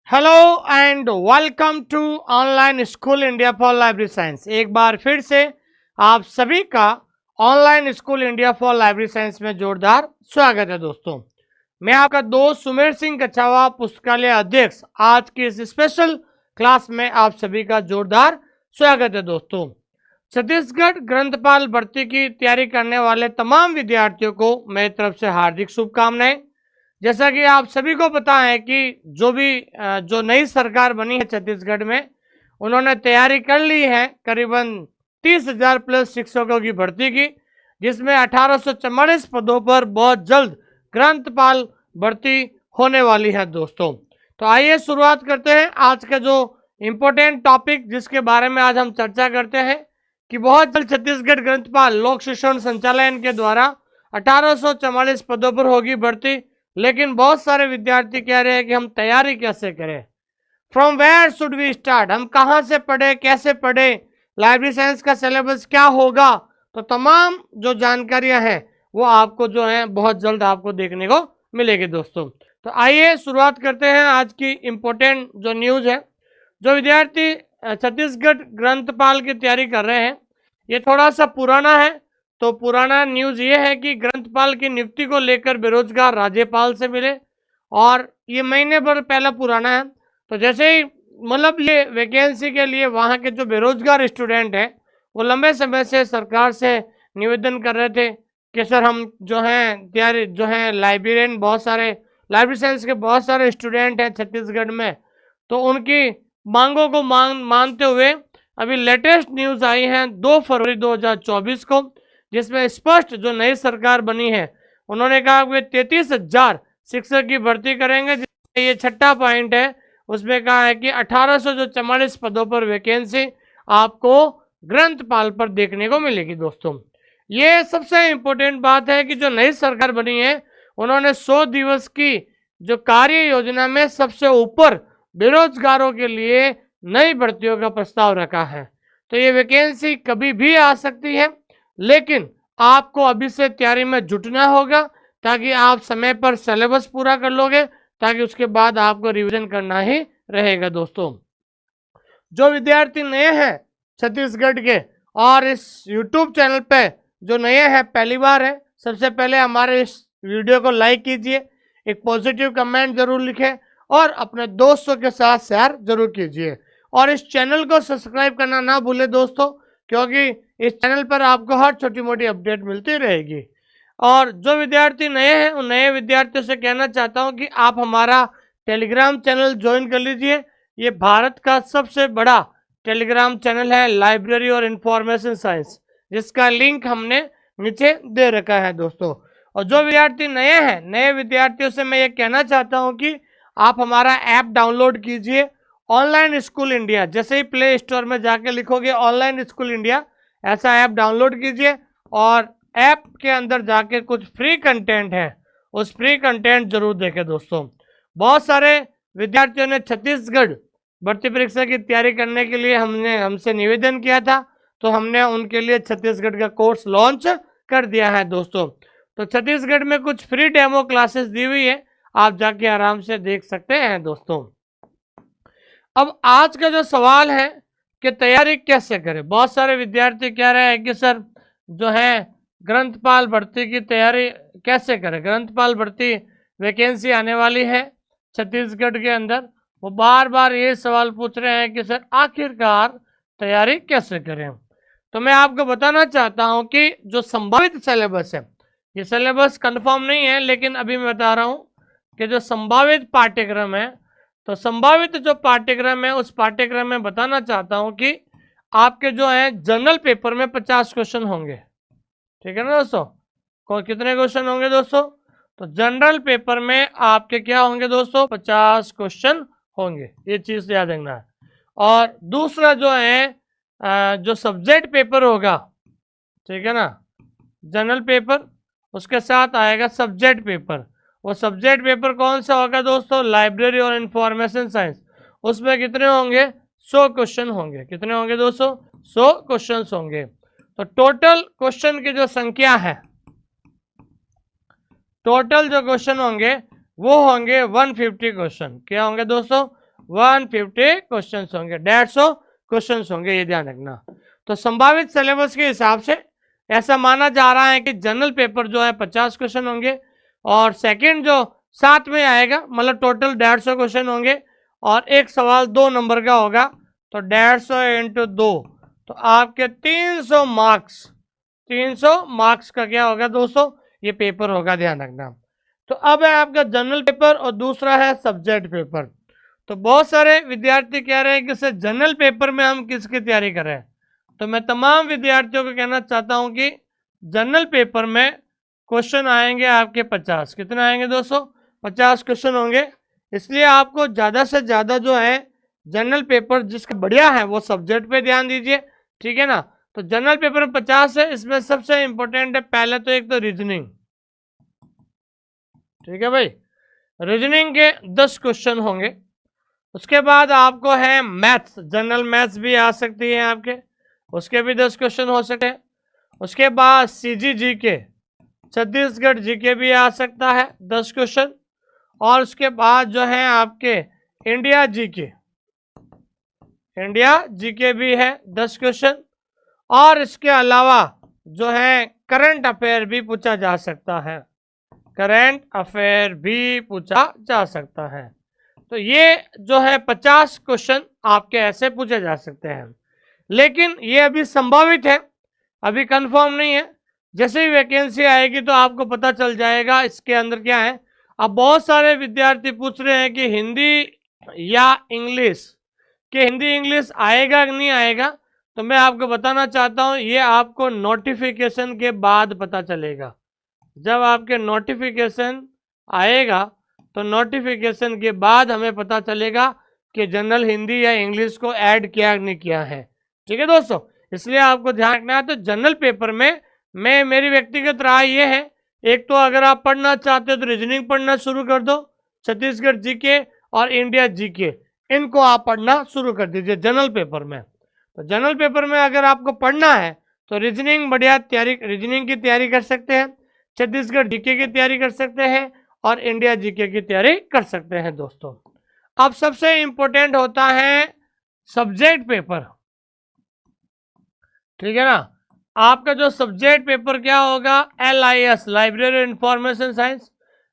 Hello and welcome to online school India for library science. एक बार फिर से आप सभी का online school India for library science में जोरदार स्वागत है दोस्तों। मैं आपका दोस्त सुमेर सिंह कछावा, पुस्तकालय अध्यक्ष। आज की इस स्पेशल क्लास में आप सभी का जोरदार स्वागत है दोस्तों। छत्तीसगढ़ ग्रंथपाल भर्ती की तैयारी करने वाले तमाम विद्यार्थियों को मेरी तरफ से हार्दिक शुभकामनाएं। जैसा कि आप सभी को पता है कि जो नई सरकार बनी है छत्तीसगढ़ में, उन्होंने तैयारी कर ली है करीबन 30,000 प्लस शिक्षकों की भर्ती की, जिसमें 1844 पदों पर बहुत जल्द ग्रंथपाल भर्ती होने वाली है दोस्तों। तो आइए शुरुआत करते हैं आज का जो इम्पोर्टेंट टॉपिक, जिसके बारे में आज हम चर्चा करते हैं कि बहुत जल्द छत्तीसगढ़ ग्रंथपाल लोक शिक्षण संचालय के द्वारा 1844 पदों पर होगी भर्ती। लेकिन बहुत सारे विद्यार्थी कह रहे हैं कि हम तैयारी कैसे करें, from where should we start, हम कहाँ से पढ़े, कैसे पढ़े, लाइब्रेरी साइंस का सिलेबस क्या होगा। तो तमाम जो जानकारियां हैं वो आपको जो है बहुत जल्द आपको देखने को मिलेगी दोस्तों। तो आइए शुरुआत करते हैं आज की इम्पोर्टेंट जो न्यूज़ है। जो विद्यार्थी छत्तीसगढ़ ग्रंथपाल की तैयारी कर रहे हैं, ये थोड़ा सा पुराना है। तो पुराना न्यूज़ ये है कि ग्रंथपाल की नियुक्ति को लेकर बेरोजगार राज्यपाल से मिले, और ये महीने भर पहला पुराना है। तो जैसे ही मतलब ये वैकेंसी के लिए वहाँ के जो बेरोजगार स्टूडेंट हैं, वो लंबे समय से सरकार से निवेदन कर रहे थे कि सर हम जो हैं तैयारी जो हैं लाइब्रेरियन, बहुत सारे लाइब्रेरी साइंस के बहुत सारे स्टूडेंट हैं छत्तीसगढ़ में, तो उनकी मांगों को मानते हुए अभी लेटेस्ट न्यूज़ आई है 2 फरवरी 2024 को, जिसमें स्पष्ट जो नई सरकार बनी है उन्होंने कहा कि 33,000 शिक्षक की भर्ती करेंगे। ये छठा पॉइंट है, उसमें कहा है कि 1844 पदों पर वैकेंसी आपको ग्रंथपाल पर देखने को मिलेगी दोस्तों। ये सबसे इम्पोर्टेंट बात है कि जो नई सरकार बनी है उन्होंने 100 दिवस की जो कार्य योजना में सबसे ऊपर बेरोजगारों के लिए नई भर्तियों का प्रस्ताव रखा है। तो ये वैकेंसी कभी भी आ सकती है, लेकिन आपको अभी से तैयारी में जुटना होगा ताकि आप समय पर सिलेबस पूरा कर लोगे, ताकि उसके बाद आपको रिवीजन करना ही रहेगा दोस्तों। जो विद्यार्थी नए हैं छत्तीसगढ़ के और इस YouTube चैनल पे जो नए हैं, पहली बार है, सबसे पहले हमारे इस वीडियो को लाइक कीजिए, एक पॉजिटिव कमेंट जरूर लिखें और अपने दोस्तों के साथ शेयर जरूर कीजिए, और इस चैनल को सब्सक्राइब करना ना भूलें दोस्तों, क्योंकि इस चैनल पर आपको हर छोटी मोटी अपडेट मिलती रहेगी। और जो विद्यार्थी नए हैं उन नए विद्यार्थियों से कहना चाहता हूं कि आप हमारा टेलीग्राम चैनल ज्वाइन कर लीजिए। ये भारत का सबसे बड़ा टेलीग्राम चैनल है, लाइब्रेरी और इंफॉर्मेशन साइंस, जिसका लिंक हमने नीचे दे रखा है दोस्तों। और जो विद्यार्थी नए हैं, नए विद्यार्थियों से मैं ये कहना चाहता हूँ कि आप हमारा ऐप डाउनलोड कीजिए, ऑनलाइन स्कूल इंडिया। जैसे ही प्ले स्टोर में जाके लिखोगे ऑनलाइन स्कूल इंडिया, ऐसा ऐप डाउनलोड कीजिए, और ऐप के अंदर जाके कुछ फ्री कंटेंट है, उस फ्री कंटेंट जरूर देखें दोस्तों। बहुत सारे विद्यार्थियों ने छत्तीसगढ़ भर्ती परीक्षा की तैयारी करने के लिए हमसे निवेदन किया था, तो हमने उनके लिए छत्तीसगढ़ का कोर्स लॉन्च कर दिया है दोस्तों। तो छत्तीसगढ़ में कुछ फ्री डेमो क्लासेस दी हुई है, आप जाके आराम से देख सकते हैं दोस्तों। अब आज का जो सवाल है कि तैयारी कैसे करें, बहुत सारे विद्यार्थी कह रहे हैं कि सर जो है ग्रंथपाल भर्ती की तैयारी कैसे करें, ग्रंथपाल भर्ती वैकेंसी आने वाली है छत्तीसगढ़ के अंदर, वो बार बार ये सवाल पूछ रहे हैं कि सर आखिरकार तैयारी कैसे करें। तो मैं आपको बताना चाहता हूं कि जो संभावित सिलेबस है, ये सिलेबस कंफर्म नहीं है, लेकिन अभी मैं बता रहा हूं कि जो संभावित पाठ्यक्रम है, तो संभावित जो पाठ्यक्रम है उस पाठ्यक्रम में बताना चाहता हूं कि आपके जो है जनरल पेपर में 50 क्वेश्चन होंगे, ठीक है ना दोस्तों। कितने क्वेश्चन होंगे दोस्तों, तो जनरल पेपर में आपके क्या होंगे दोस्तों, 50 क्वेश्चन होंगे, ये चीज याद रखना है। और दूसरा जो है जो सब्जेक्ट पेपर होगा, ठीक है ना, जनरल पेपर, उसके साथ आएगा सब्जेक्ट पेपर। वो सब्जेक्ट पेपर कौन सा होगा दोस्तों, लाइब्रेरी और इंफॉर्मेशन साइंस। उसमें कितने होंगे, 100 क्वेश्चन होंगे। कितने होंगे दोस्तों, 100 क्वेश्चन होंगे। तो टोटल क्वेश्चन की जो संख्या है, टोटल जो क्वेश्चन होंगे वो होंगे 150 क्वेश्चन। क्या होंगे दोस्तों, 150 क्वेश्चन होंगे, 150 क्वेश्चन होंगे, ये ध्यान रखना। तो संभावित सिलेबस के हिसाब से ऐसा माना जा रहा है कि जनरल पेपर जो है 50 क्वेश्चन होंगे, और सेकंड जो साथ में आएगा मतलब टोटल 150 क्वेश्चन होंगे, और एक सवाल 2 नंबर का होगा, तो 150 इंटू 2, तो आपके 300 मार्क्स, 300 मार्क्स का क्या होगा दोस्तों, ये पेपर होगा, ध्यान रखना। तो अब है आपका जनरल पेपर और दूसरा है सब्जेक्ट पेपर। तो बहुत सारे विद्यार्थी कह रहे हैं कि सर जनरल पेपर में हम किसकी तैयारी करें, तो मैं तमाम विद्यार्थियों को कहना चाहता हूं कि जनरल पेपर में क्वेश्चन आएंगे आपके 50, कितने आएंगे दोस्तों, 50 क्वेश्चन होंगे। इसलिए आपको ज़्यादा से ज़्यादा जो है जनरल पेपर जिसका बढ़िया है वो सब्जेक्ट पे ध्यान दीजिए, ठीक है ना। तो जनरल पेपर में 50 है, इसमें सबसे इंपॉर्टेंट है पहले तो एक तो रीजनिंग, ठीक है भाई, रीजनिंग के 10 क्वेश्चन होंगे। उसके बाद आपको है मैथ्स, जनरल मैथ्स भी आ सकती है आपके, उसके भी 10 क्वेश्चन हो सकते हैं। उसके बाद सीजीजी के, छत्तीसगढ़ जीके भी आ सकता है 10 क्वेश्चन। और उसके बाद जो है आपके इंडिया जीके, इंडिया जीके भी है 10 क्वेश्चन। और इसके अलावा जो है करंट अफेयर भी पूछा जा सकता है, करंट अफेयर भी पूछा जा सकता है। तो ये जो है 50 क्वेश्चन आपके ऐसे पूछे जा सकते हैं, लेकिन ये अभी संभावित है, अभी कंफर्म नहीं है। जैसे ही वैकेंसी आएगी तो आपको पता चल जाएगा इसके अंदर क्या है। अब बहुत सारे विद्यार्थी पूछ रहे हैं कि हिंदी या इंग्लिश, कि हिंदी इंग्लिश आएगा कि नहीं आएगा, तो मैं आपको बताना चाहता हूँ ये आपको नोटिफिकेशन के बाद पता चलेगा। जब आपके नोटिफिकेशन आएगा तो नोटिफिकेशन के बाद हमें पता चलेगा कि जनरल हिंदी या इंग्लिश को ऐड किया नहीं किया है, ठीक है दोस्तों। इसलिए आपको ध्यान रखना है। तो जनरल पेपर में मेरी व्यक्तिगत राय ये है, एक तो अगर आप पढ़ना चाहते हो तो रीजनिंग पढ़ना शुरू कर दो, छत्तीसगढ़ जीके और इंडिया जीके, इनको आप पढ़ना शुरू कर दीजिए जनरल पेपर में। तो जनरल पेपर में अगर आपको पढ़ना है तो रीजनिंग बढ़िया तैयारी, रीजनिंग की तैयारी कर सकते हैं, छत्तीसगढ़ जीके की तैयारी कर सकते हैं, और इंडिया जीके की तैयारी कर सकते हैं दोस्तों। अब सबसे इंपॉर्टेंट होता है सब्जेक्ट पेपर, ठीक है ना। आपका जो सब्जेक्ट पेपर क्या होगा, LIS, लाइब्रेरी इंफॉर्मेशन साइंस,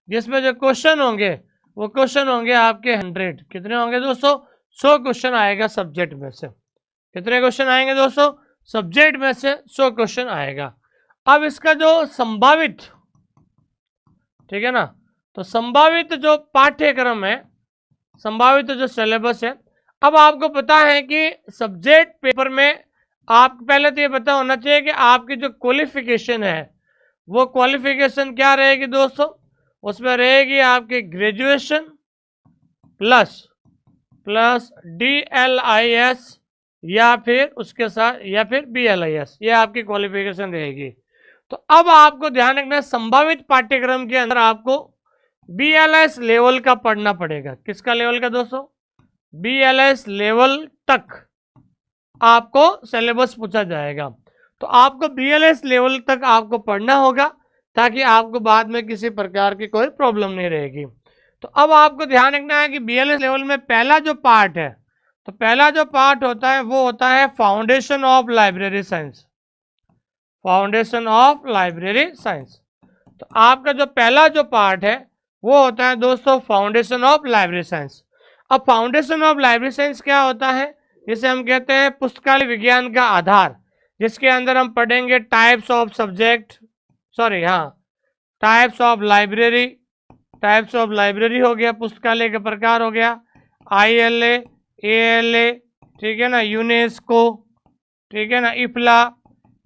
जिसमें जो क्वेश्चन होंगे वो क्वेश्चन होंगे आपके 100, कितने होंगे दोस्तों, 100 क्वेश्चन आएगा सब्जेक्ट में से। कितने क्वेश्चन आएंगे दोस्तों, सब्जेक्ट में से 100 क्वेश्चन आएगा। अब इसका जो संभावित, ठीक है ना, तो संभावित जो पाठ्यक्रम है, संभावित जो सिलेबस है, अब आपको पता है कि सब्जेक्ट पेपर में आप पहले तो ये पता होना चाहिए कि आपकी जो क्वालिफिकेशन है वो क्वालिफिकेशन क्या रहेगी दोस्तों, उसमें रहेगी आपकी ग्रेजुएशन प्लस DLIS या फिर उसके साथ या फिर BLIS, ये आपकी क्वालिफिकेशन रहेगी। तो अब आपको ध्यान रखना है संभावित पाठ्यक्रम के अंदर आपको BLS लेवल का पढ़ना पड़ेगा। किसका लेवल का दोस्तों, BLS लेवल तक आपको सिलेबस पूछा जाएगा। तो आपको BLS लेवल तक आपको पढ़ना होगा ताकि आपको बाद में किसी प्रकार की कोई प्रॉब्लम नहीं रहेगी। तो अब आपको ध्यान रखना है कि BLS लेवल में पहला जो पार्ट है, तो पहला जो पार्ट होता है वो होता है foundation of library science, foundation of library science. तो आपका जो पहला जो पार्ट है वो होता है दोस्तों फाउंडेशन ऑफ लाइब्रेरी साइंस। अब फाउंडेशन ऑफ लाइब्रेरी साइंस क्या होता है, जिसे हम कहते हैं पुस्तकालय विज्ञान का आधार, जिसके अंदर हम पढ़ेंगे types of subject, types of library, types of library हो गया, पुस्तकालय के प्रकार हो गया, ILA, ALA, ठीक है ना, यूनेस्को, ठीक है ना, IFLA,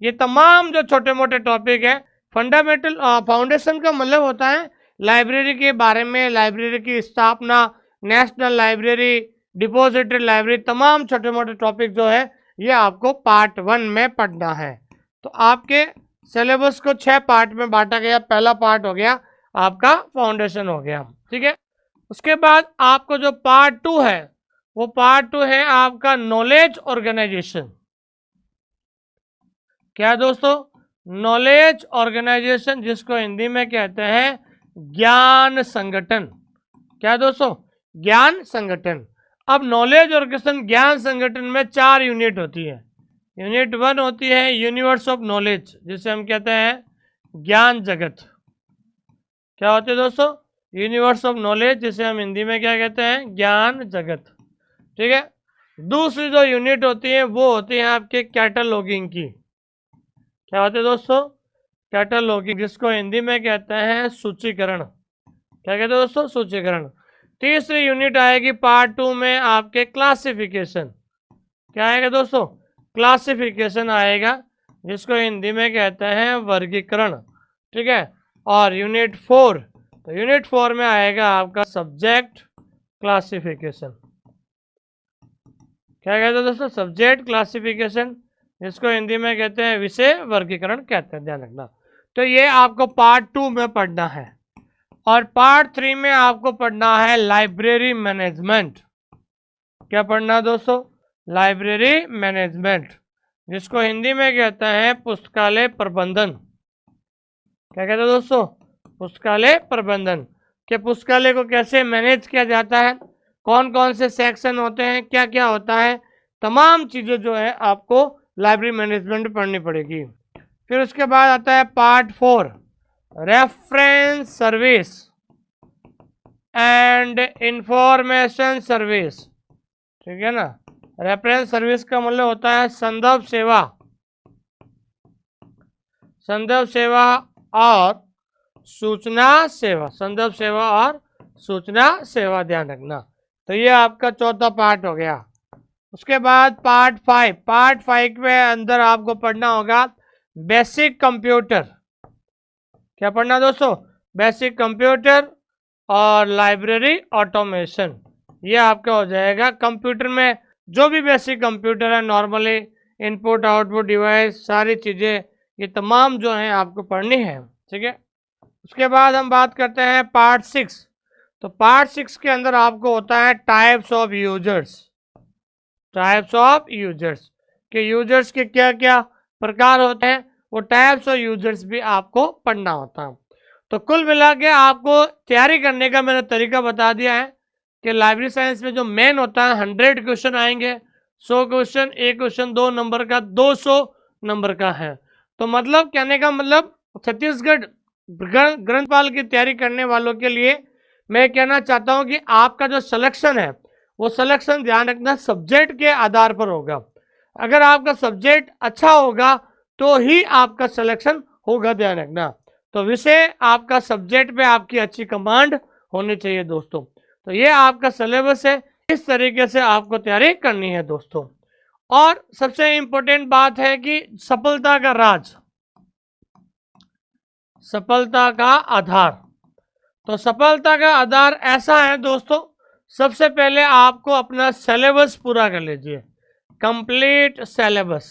ये तमाम जो छोटे मोटे टॉपिक है। फंडामेंटल फाउंडेशन का मतलब होता है लाइब्रेरी के बारे में, लाइब्रेरी की स्थापना, नेशनल लाइब्रेरी, डिपॉजिटरी लाइब्रेरी, तमाम छोटे मोटे टॉपिक जो है ये आपको पार्ट 1 में पढ़ना है। तो आपके सिलेबस को 6 पार्ट में बांटा गया। पहला पार्ट हो गया आपका फाउंडेशन हो गया, ठीक है। उसके बाद आपको जो पार्ट 2 है वो पार्ट 2 है आपका नॉलेज ऑर्गेनाइजेशन। क्या दोस्तों, नॉलेज ऑर्गेनाइजेशन, जिसको हिंदी में कहते हैं ज्ञान संगठन। क्या दोस्तों, ज्ञान संगठन। अब नॉलेज और क्वेश्चन ज्ञान संगठन में 4 यूनिट होती है। यूनिट 1 होती है यूनिवर्स ऑफ नॉलेज, जिसे हम कहते हैं ज्ञान जगत। क्या होते हैं दोस्तों? यूनिवर्स ऑफ नॉलेज, जिसे हम हिंदी में क्या कहते हैं? ज्ञान जगत। ठीक है। दूसरी जो यूनिट होती है वो होती है आपके कैटलॉगिंग की। क्या होते हैं दोस्तों? कैटलॉगिंग, जिसको हिंदी में कहते हैं सूचीकरण। क्या कहते हैं दोस्तों? सूचीकरण। तीसरी यूनिट आएगी पार्ट 2 में आपके क्लासिफिकेशन। क्या आएगा दोस्तों? क्लासिफिकेशन आएगा, जिसको हिंदी में कहते हैं वर्गीकरण। ठीक है। और यूनिट 4, तो यूनिट 4 में आएगा आपका सब्जेक्ट क्लासिफिकेशन। क्या कहते हैं दोस्तों? सब्जेक्ट क्लासिफिकेशन, जिसको हिंदी में कहते हैं विषय वर्गीकरण कहते हैं, ध्यान रखना। तो ये आपको पार्ट 2 में पढ़ना है। और पार्ट 3 में आपको पढ़ना है लाइब्रेरी मैनेजमेंट। क्या पढ़ना है दोस्तों? लाइब्रेरी मैनेजमेंट, जिसको हिंदी में कहते हैं पुस्तकालय प्रबंधन। क्या कहते हैं दोस्तों? पुस्तकालय प्रबंधन। कि पुस्तकालय को कैसे मैनेज किया जाता है, कौन कौन से सेक्शन होते हैं, क्या क्या होता है, तमाम चीज़ें जो है आपको लाइब्रेरी मैनेजमेंट पढ़नी पड़ेगी। फिर उसके बाद आता है part 4, reference service and information service. ठीक है ना। रेफरेंस सर्विस का मतलब होता है संदर्भ सेवा, संदर्भ सेवा और सूचना सेवा, संदर्भ सेवा और सूचना सेवा, ध्यान रखना। तो ये आपका चौथा पार्ट हो गया। उसके बाद पार्ट 5, पार्ट 5 के अंदर आपको पढ़ना होगा बेसिक कंप्यूटर। क्या पढ़ना दोस्तों? बेसिक कंप्यूटर और लाइब्रेरी ऑटोमेशन। ये आपका हो जाएगा। कंप्यूटर में जो भी बेसिक कंप्यूटर है, नॉर्मली इनपुट आउटपुट डिवाइस, सारी चीज़ें ये तमाम जो हैं आपको पढ़नी है। ठीक है। उसके बाद हम बात करते हैं पार्ट 6। तो पार्ट 6 के अंदर आपको होता है types of users. Types of users, के यूजर्स के क्या क्या प्रकार होते हैं, वो टाइप्स ऑफ यूजर्स भी आपको पढ़ना होता है। तो कुल मिला के आपको तैयारी करने का मैंने तरीका बता दिया है कि लाइब्रेरी साइंस में जो मेन होता है 100 क्वेश्चन आएंगे, 100 क्वेश्चन, एक क्वेश्चन 2 नंबर का, 200 नंबर का है। तो मतलब कहने का मतलब छत्तीसगढ़ ग्रंथपाल की तैयारी करने वालों के लिए मैं कहना चाहता हूं कि आपका जो सिलेक्शन है वो सिलेक्शन ध्यान रखना सब्जेक्ट के आधार पर होगा। अगर आपका सब्जेक्ट अच्छा होगा तो ही आपका सिलेक्शन होगा, ध्यान रखना। तो विषय आपका सब्जेक्ट पे आपकी अच्छी कमांड होनी चाहिए दोस्तों। तो ये आपका सिलेबस है, इस तरीके से आपको तैयारी करनी है दोस्तों। और सबसे इंपॉर्टेंट बात है कि सफलता का राज, सफलता का आधार। तो सफलता का आधार ऐसा है दोस्तों, सबसे पहले आपको अपना सिलेबस पूरा कर लीजिए, कंप्लीट सिलेबस।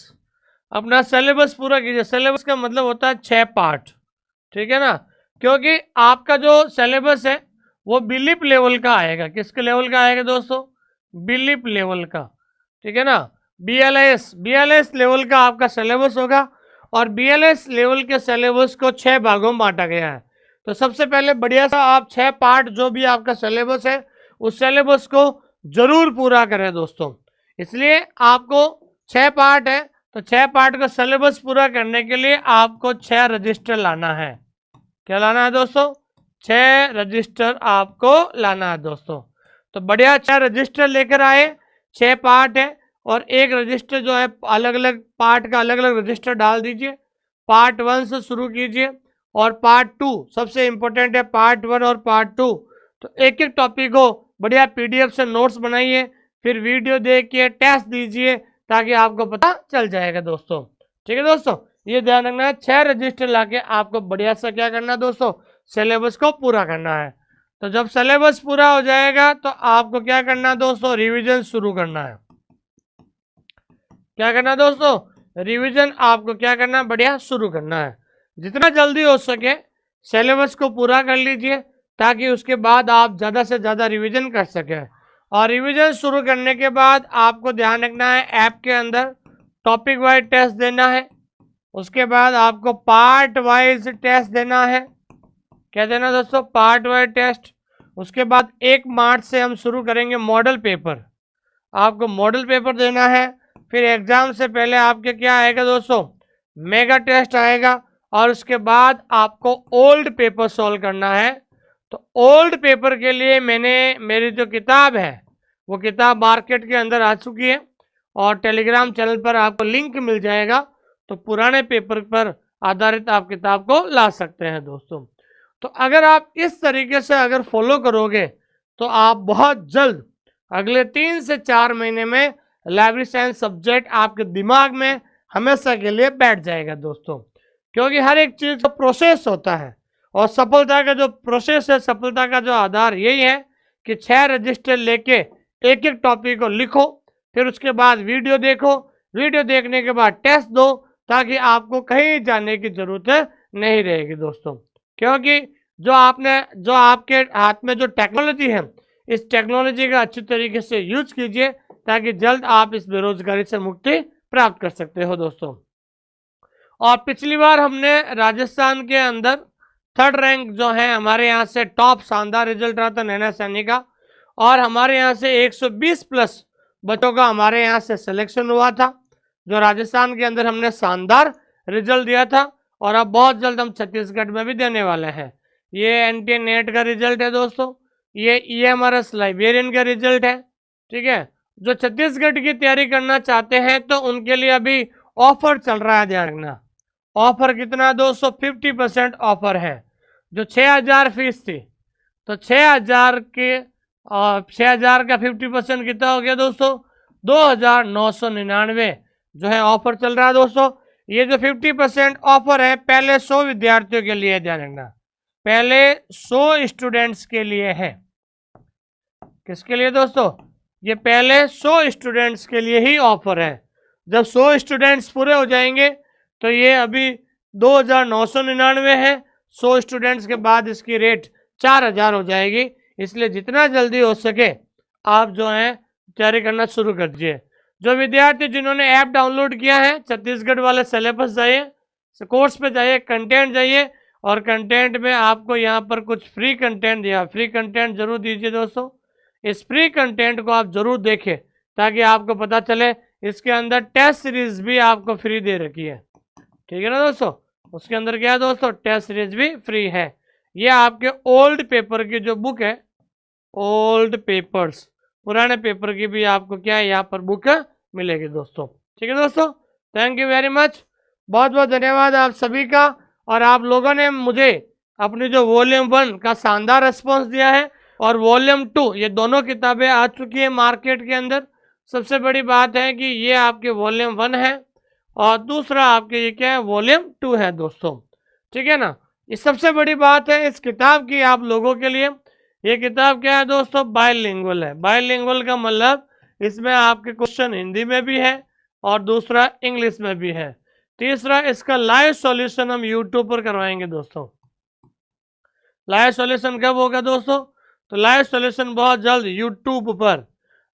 अपना सिलेबस पूरा कीजिए। सिलेबस का मतलब होता है 6 पार्ट। ठीक है ना। क्योंकि आपका जो सिलेबस है वो बिलीप लेवल का आएगा। किसके लेवल का आएगा दोस्तों? बिलीप लेवल का। ठीक है ना। बीएलएस लेवल का आपका सिलेबस होगा। और बीएलएस लेवल के सिलेबस को 6 भागों में बांटा गया है। तो सबसे पहले बढ़िया सा आप 6 पार्ट जो भी आपका सिलेबस है उस सिलेबस को जरूर पूरा करें दोस्तों। इसलिए आपको 6 पार्ट है, तो 6 पार्ट का सिलेबस पूरा करने के लिए आपको 6 रजिस्टर लाना है। क्या लाना है दोस्तों? 6 रजिस्टर आपको लाना है दोस्तों। तो बढ़िया 6 रजिस्टर लेकर आए। 6 पार्ट है और एक रजिस्टर जो है अलग अलग पार्ट का अलग अलग रजिस्टर डाल दीजिए। पार्ट 1 से शुरू कीजिए और पार्ट 2 सबसे इंपॉर्टेंट है। पार्ट 1 और पार्ट 2, तो एक एक टॉपिक को बढ़िया पीडीएफ से नोट्स बनाइए, फिर वीडियो देखिए, टेस्ट दीजिए, ताकि आपको पता चल जाएगा दोस्तों। ठीक है दोस्तों, ये ध्यान रखना है। 6 रजिस्टर लाके आपको बढ़िया सा क्या करना है दोस्तों? सिलेबस को पूरा करना है। तो जब सिलेबस पूरा हो जाएगा तो आपको क्या करना है दोस्तों? रिवीजन शुरू करना है। क्या करना है दोस्तों? रिवीजन आपको क्या करना है? बढ़िया शुरू करना है। जितना जल्दी हो सके सिलेबस को पूरा कर लीजिए, ताकि उसके बाद आप ज़्यादा से ज़्यादा रिवीजन कर सकें। और रिवीजन शुरू करने के बाद आपको ध्यान रखना है ऐप के अंदर टॉपिक वाइज टेस्ट देना है। उसके बाद आपको पार्ट वाइज टेस्ट देना है। क्या देना दोस्तों? Part wise test. उसके बाद 1 मार्च से हम शुरू करेंगे मॉडल पेपर। आपको मॉडल पेपर देना है, फिर एग्जाम से पहले आपके क्या आएगा दोस्तों, मेगा टेस्ट आएगा, और उसके बाद आपको ओल्ड पेपर सॉल्व करना है। तो ओल्ड पेपर के लिए मेरी जो किताब है वो किताब मार्केट के अंदर आ चुकी है, और टेलीग्राम चैनल पर आपको लिंक मिल जाएगा। तो पुराने पेपर पर आधारित आप किताब को ला सकते हैं दोस्तों। तो अगर आप इस तरीके से अगर फॉलो करोगे तो आप बहुत जल्द अगले 3 से 4 महीने में लाइब्रेरी साइंस सब्जेक्ट आपके दिमाग में हमेशा के लिए बैठ जाएगा दोस्तों। क्योंकि हर एक चीज़ का प्रोसेस होता है, और सफलता का जो प्रोसेस है, सफलता का जो आधार यही है कि 6 रजिस्टर लेके एक एक टॉपिक को लिखो, फिर उसके बाद वीडियो देखो, वीडियो देखने के बाद टेस्ट दो, ताकि आपको कहीं जाने की जरूरत नहीं रहेगी दोस्तों। क्योंकि जो आपके हाथ में जो टेक्नोलॉजी है, इस टेक्नोलॉजी का अच्छी तरीके से यूज कीजिए, ताकि जल्द आप इस बेरोजगारी से मुक्ति प्राप्त कर सकते हो दोस्तों। और पिछली बार हमने राजस्थान के अंदर 3rd रैंक जो है हमारे यहाँ से टॉप शानदार रिजल्ट रहा था नैना सैनी का, और हमारे यहाँ से 120 प्लस बच्चों का हमारे यहाँ से सिलेक्शन हुआ था, जो राजस्थान के अंदर हमने शानदार रिजल्ट दिया था। और अब बहुत जल्द हम छत्तीसगढ़ में भी देने वाले हैं। ये NTA नेट का रिजल्ट है दोस्तों, ये EMRS लाइब्रेरियन का रिजल्ट है। ठीक है, जो छत्तीसगढ़ की तैयारी करना चाहते हैं तो उनके लिए अभी ऑफर चल रहा है, ध्यान रखना। ऑफर कितना दोस्तों, 50% ऑफर है। जो 6000 फीस थी, तो 6000 का 50% कितना हो गया दोस्तों, 2999 जो है ऑफर चल रहा है दोस्तों। ये जो 50% ऑफर है पहले 100 विद्यार्थियों के लिए, ध्यान रखना, पहले 100 स्टूडेंट्स के लिए है। किसके लिए दोस्तों, ये पहले 100 स्टूडेंट्स के लिए ही ऑफर है। जब 100 स्टूडेंट्स पूरे हो जाएंगे तो ये अभी 2999 है, 100 स्टूडेंट्स के बाद इसकी रेट 4000 हो जाएगी। इसलिए जितना जल्दी हो सके आप जो है तैयारी करना शुरू कर दीजिए। जो विद्यार्थी जिन्होंने ऐप डाउनलोड किया है, छत्तीसगढ़ वाले सिलेबस जाइए, कोर्स पे जाइए, कंटेंट जाइए, और कंटेंट में आपको यहाँ पर कुछ फ्री कंटेंट दिया, फ्री कंटेंट जरूर दीजिए दोस्तों। इस फ्री कंटेंट को आप जरूर देखें, ताकि आपको पता चले इसके अंदर टेस्ट सीरीज भी आपको फ्री दे रखी है। ठीक है ना दोस्तों, उसके अंदर क्या है दोस्तों, टेस्ट सीरीज भी फ्री है। ये आपके ओल्ड पेपर की जो बुक है, ओल्ड पेपर्स, पुराने पेपर की भी आपको क्या है यहाँ पर बुक मिलेगी दोस्तों। ठीक है दोस्तों, थैंक यू वेरी मच, बहुत बहुत धन्यवाद आप सभी का। और आप लोगों ने मुझे अपनी जो वॉल्यूम 1 का शानदार रिस्पॉन्स दिया है, और वॉल्यूम 2 ये दोनों किताबें आ चुकी है मार्केट के अंदर। सबसे बड़ी बात है कि ये आपके वॉल्यूम 1 है, और दूसरा आपके ये क्या है, वॉल्यूम 2 है दोस्तों। ठीक है ना, ये सबसे बड़ी बात है इस किताब की आप लोगों के लिए। ये किताब क्या है दोस्तों, बायलिंगुअल है। बायलिंगुअल का मतलब इसमें आपके क्वेश्चन हिंदी में भी है और दूसरा इंग्लिश में भी है। तीसरा, इसका लाइव सॉल्यूशन हम यूट्यूब पर करवाएंगे दोस्तों। लाइव सॉल्यूशन कब होगा दोस्तों, तो लाइव सॉल्यूशन बहुत जल्द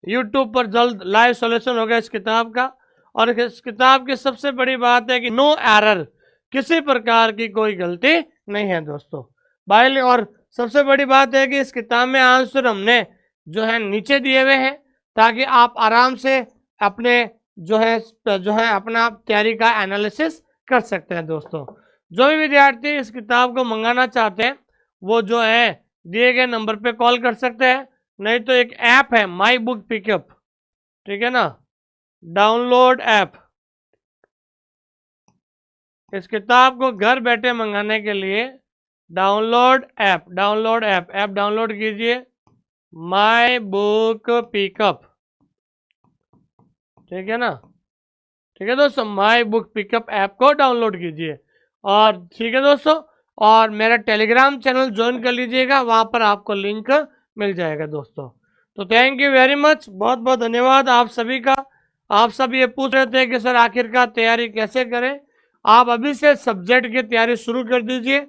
यूट्यूब पर जल्द लाइव सॉल्यूशन होगा इस किताब का। और इस किताब की सबसे बड़ी बात है कि नो एरर, किसी प्रकार की कोई गलती नहीं है दोस्तों। और सबसे बड़ी बात है कि इस किताब में आंसर हमने जो है नीचे दिए हुए हैं, ताकि आप आराम से अपने जो है अपना तैयारी का एनालिसिस कर सकते हैं दोस्तों। जो भी विद्यार्थी इस किताब को मंगाना चाहते हैं वो जो है दिए गए नंबर पे कॉल कर सकते हैं, नहीं तो एक ऐप है माई बुक पिकअप, ठीक है ना, डाउनलोड ऐप। इस किताब को घर बैठे मंगाने के लिए डाउनलोड ऐप डाउनलोड कीजिए, माई बुक पिकअप। ठीक है ना, ठीक है दोस्तों, माई बुक पिकअप ऐप को डाउनलोड कीजिए। और ठीक है दोस्तों, और मेरा टेलीग्राम चैनल ज्वाइन कर लीजिएगा, वहां पर आपको लिंक मिल जाएगा दोस्तों। तो थैंक यू वेरी मच, बहुत बहुत धन्यवाद आप सभी का। आप सब ये पूछ रहे थे कि सर आखिरकार तैयारी कैसे करें। आप अभी से सब्जेक्ट की तैयारी शुरू कर दीजिए,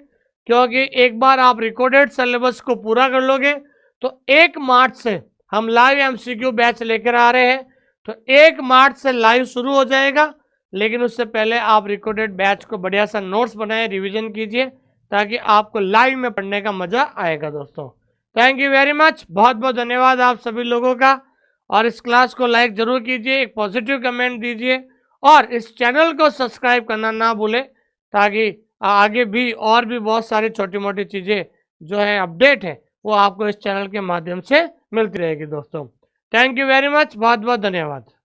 क्योंकि एक बार आप रिकॉर्डेड सिलेबस को पूरा कर लोगे तो 1 मार्च से हम लाइव MCQ बैच लेकर आ रहे हैं। तो 1 मार्च से लाइव शुरू हो जाएगा, लेकिन उससे पहले आप रिकॉर्डेड बैच को बढ़िया सा नोट्स बनाए, रिवीजन कीजिए, ताकि आपको लाइव में पढ़ने का मजा आएगा दोस्तों। थैंक यू वेरी मच, बहुत बहुत धन्यवाद आप सभी लोगों का। और इस क्लास को लाइक जरूर कीजिए, एक पॉजिटिव कमेंट दीजिए और इस चैनल को सब्सक्राइब करना ना भूलें, ताकि आगे भी और भी बहुत सारी छोटी मोटी चीज़ें जो है अपडेट है वो आपको इस चैनल के माध्यम से मिलती रहेगी दोस्तों। थैंक यू वेरी मच, बहुत बहुत धन्यवाद।